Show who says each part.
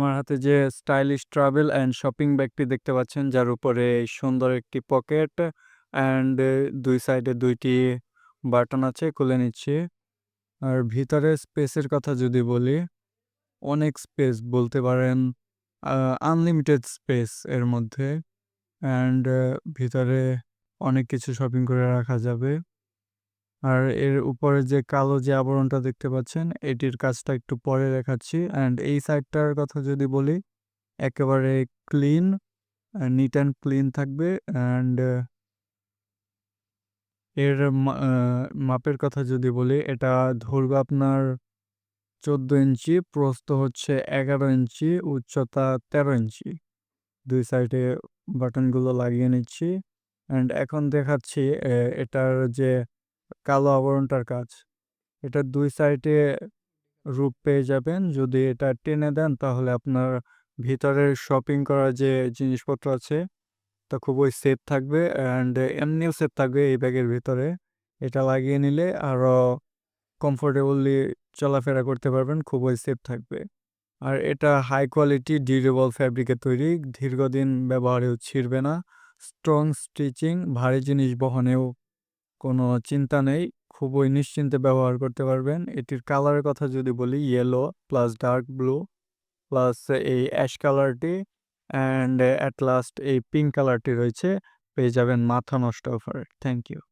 Speaker 1: আমার হাতে যে স্টাইলিশ ট্রাভেল অ্যান্ড শপিং ব্যাগটি দেখতে পাচ্ছেন, যার উপরে সুন্দর একটি পকেট অ্যান্ড ২ সাইডে ২ টি বাটন আছে, খুলে নিচ্ছি। আর ভিতরে স্পেসের কথা যদি বলি, অনেক স্পেস বলতে পারেন, আ আনলিমিটেড স্পেস এর মধ্যে অ্যান্ড ভিতরে অনেক কিছু শপিং করে রাখা যাবে। আর এর উপরে যে কালো যে আবরণটা দেখতে পাচ্ছেন, এটির কাজটা একটু পরে দেখাচ্ছি। অ্যান্ড এই সাইডটার কথা যদি বলি, একেবারে ক্লিন, নিট অ্যান্ড ক্লিন থাকবে অ্যান্ড এর মাপের কথা যদি বলি, এটা ধরবে আপনার ১৪ ইঞ্চি, প্রস্থ হচ্ছে ১১ ইঞ্চি, উচ্চতা ১৩ ইঞ্চি। ২ সাইডে বাটনগুলো লাগিয়ে নিচ্ছি অ্যান্ড এখন দেখাচ্ছি এটার যে কালো আবরণটার কাজ। এটার ২ সাইডে রূপ পেয়ে যাবেন। যদি এটা টেনে দেন তাহলে আপনার ভিতরের শপিং করা যে জিনিসপত্র আছে তা খুবই সেফ থাকবে অ্যান্ড এমনিও সেফ থাকবে এই ব্যাগের ভিতরে। এটা লাগিয়ে নিলে আরও কমফোর্টেবলি চলাফেরা করতে পারবেন, খুবই সেফ থাকবে। আর এটা হাই কোয়ালিটি ডিউরেবল ফ্যাব্রিকের তৈরি, দীর্ঘদিন ব্যবহারেও ছিঁড়বে না। স্ট্রং স্টিচিং, ভারী জিনিস বহনেও কোনো চিন্তা নেই, খুবই নিশ্চিন্তে ব্যবহার করতে পারবেন। এটির কালারের কথা যদি বলি, yellow plus dark blue plus এই অ্যাশ কালারটি অ্যান্ড অ্যাট লাস্ট এই পিঙ্ক কালারটি রয়েছে, পেয়ে যাবেন মাথা নষ্ট অফার। Thank you.